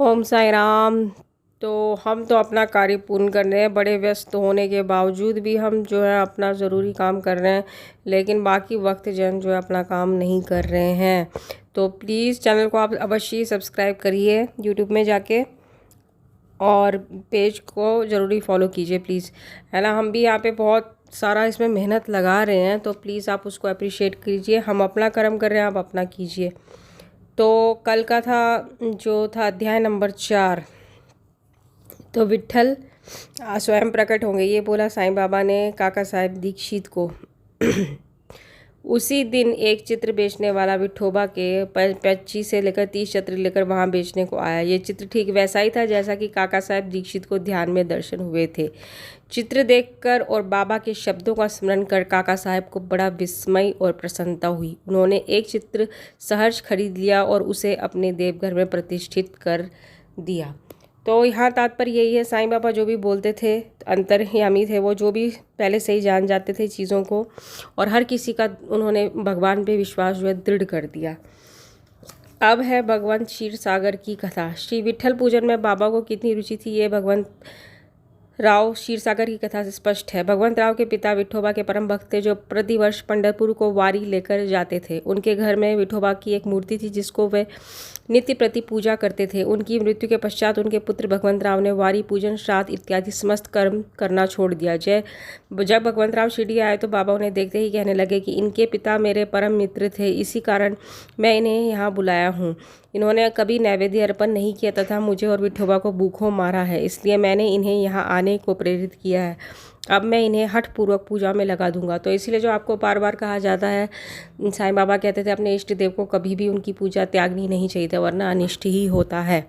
ओम साई राम। तो हम तो अपना कार्य पूर्ण कर रहे हैं, बड़े व्यस्त होने के बावजूद भी हम जो है अपना ज़रूरी काम कर रहे हैं, लेकिन बाकी वक्त जन जो है अपना काम नहीं कर रहे हैं। तो प्लीज़ चैनल को आप अवश्य सब्सक्राइब करिए यूट्यूब में जाके, और पेज को ज़रूरी फॉलो कीजिए प्लीज़, है ना। हम भी यहाँ पे बहुत सारा इसमें मेहनत लगा रहे हैं, तो प्लीज़ आप उसको अप्रिशिएट कीजिए। हम अपना कर्म कर रहे हैं, आप अपना कीजिए। तो कल का था जो था अध्याय नंबर 4। तो विट्ठल स्वयं प्रकट होंगे, ये बोला साईं बाबा ने काका साहेब दीक्षित को। उसी दिन एक चित्र बेचने वाला विठोबा के 25 से लेकर 30 चित्र लेकर वहाँ बेचने को आया। ये चित्र ठीक वैसा ही था जैसा कि काका साहेब दीक्षित को ध्यान में दर्शन हुए थे। चित्र देखकर और बाबा के शब्दों का स्मरण कर काका साहेब को बड़ा विस्मय और प्रसन्नता हुई। उन्होंने एक चित्र सहर्ष खरीद लिया और उसे अपने देवघर में प्रतिष्ठित कर दिया। तो यहाँ तात्पर्य यही है, साईं बाबा जो भी बोलते थे अंतर्यामी थे, वो जो भी पहले से ही जान जाते थे चीज़ों को, और हर किसी का उन्होंने भगवान पे विश्वास जो है दृढ़ कर दिया। अब है भगवंत क्षीर सागर की कथा। श्री विट्ठल पूजन में बाबा को कितनी रुचि थी, ये भगवंत राव क्षीरसागर की कथा से स्पष्ट है। भगवंत राव के पिता विठोबा के परम भक्त थे, जो प्रतिवर्ष पंढरपुर को वारी लेकर जाते थे। उनके घर में विठोबा की एक मूर्ति थी जिसको वे नित्य प्रति पूजा करते थे। उनकी मृत्यु के पश्चात उनके पुत्र भगवंत राव ने वारी, पूजन, श्राद्ध इत्यादि समस्त कर्म करना छोड़ दिया। जब भगवंत राव शिरडी आए तो बाबा उन्हें देखते ही कहने लगे कि इनके पिता मेरे परम मित्र थे, इसी कारण मैं इन्हें यहाँ बुलाया हूँ। इन्होंने कभी नैवेद्य अर्पण नहीं किया तथा मुझे और विठोबा को भूखों मारा है, इसलिए मैंने इन्हें यहाँ आने को प्रेरित किया है। अब मैं इन्हें हठपूर्वक पूजा में लगा दूंगा। तो इसीलिए जो आपको बार बार कहा जाता है, साईं बाबा कहते थे अपने इष्ट देव को कभी भी उनकी पूजा त्यागनी नहीं चाहिए था, वरना अनिष्ट ही होता है।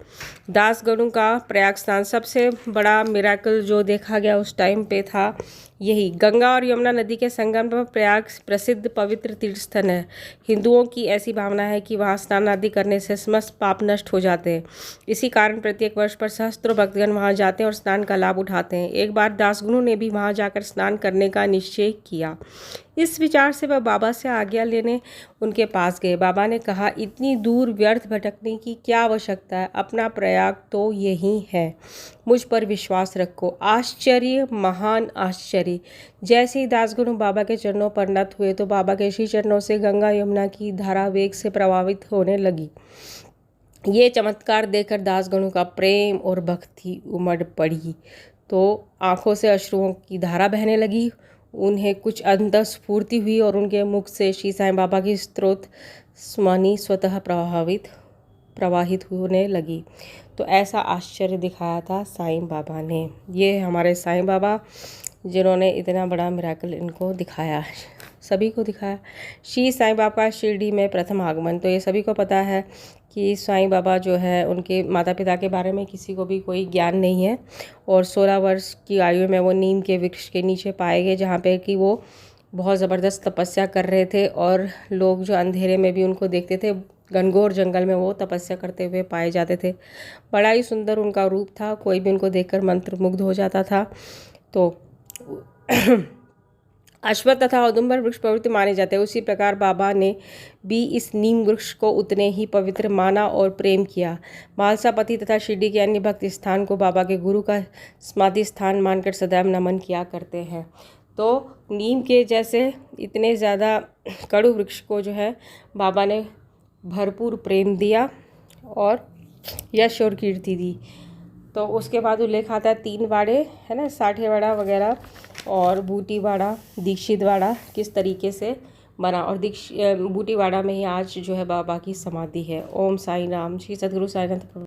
दासगणों का प्रयाग स्नान, सबसे बड़ा मिराकल जो देखा गया उस टाइम पे था यही। गंगा और यमुना नदी के संगम पर प्रयाग प्रसिद्ध पवित्र तीर्थ स्थल है। हिंदुओं की ऐसी भावना है कि वहाँ स्नान आदि करने से समस्त पाप नष्ट हो जाते हैं। इसी कारण प्रत्येक वर्ष पर सहस्त्रों भक्तगण वहाँ जाते हैं और स्नान का लाभ उठाते हैं। एक बार दासगणों ने भी वहाँ जाकर स्नान करने का निश्चय किया। इस विचार से वह बाबा से आज्ञा लेने उनके पास गए। बाबा ने कहा, इतनी दूर व्यर्थ भटकने की क्या आवश्यकता है, अपना प्रयाग तो यही है, मुझ पर विश्वास रखो। आश्चर्य, महान आश्चर्य। जैसे ही दासगणु बाबा के चरणों पर नत हुए तो बाबा के श्री चरणों से गंगा यमुना की धारा वेग से प्रभावित होने लगी। ये चमत्कार देखकर दासगणों का प्रेम और भक्ति उमड़ पड़ी, तो आंखों से अश्रुओं की धारा बहने लगी। उन्हें कुछ अंतः स्फूर्ति हुई और उनके मुख से श्री साईं बाबा की स्तोत्र स्मृति स्वतः प्रवाहित होने लगी। तो ऐसा आश्चर्य दिखाया था साईं बाबा ने। ये हमारे साईं बाबा जिन्होंने इतना बड़ा मिराकल इनको दिखाया, सभी को दिखाया। श्री साईं बाबा शिरडी में प्रथम आगमन। तो ये सभी को पता है कि साईं बाबा जो है उनके माता पिता के बारे में किसी को भी कोई ज्ञान नहीं है, और 16 वर्ष की आयु में वो नीम के वृक्ष के नीचे पाए गए, जहाँ पे कि वो बहुत ज़बरदस्त तपस्या कर रहे थे, और लोग जो अंधेरे में भी उनको देखते थे, घनघोर जंगल में वो तपस्या करते हुए पाए जाते थे। बड़ा ही सुंदर उनका रूप था, कोई भी उनको देखकर मंत्रमुग्ध हो जाता था। तो अश्वत्थ तथा औदुंबर वृक्ष पवित्र माने जाते हैं, उसी प्रकार बाबा ने भी इस नीम वृक्ष को उतने ही पवित्र माना और प्रेम किया। मालसापति तथा शिरडी के अन्य भक्त स्थान को बाबा के गुरु का समाधि स्थान मानकर सदैव नमन किया करते हैं। तो नीम के जैसे इतने ज़्यादा कड़ू वृक्ष को जो है बाबा ने भरपूर प्रेम दिया और यश और कीर्ति दी। तो उसके बाद उल्लेख आता है 3 वाड़े, है ना, साठेवाड़ा वगैरह, और बूटीवाड़ा, दीक्षितवाड़ा किस तरीके से बना, और बूटीवाड़ा में ही आज जो है बाबा की समाधि है। ओम साई राम। श्री सद्गुरु साईनाथ।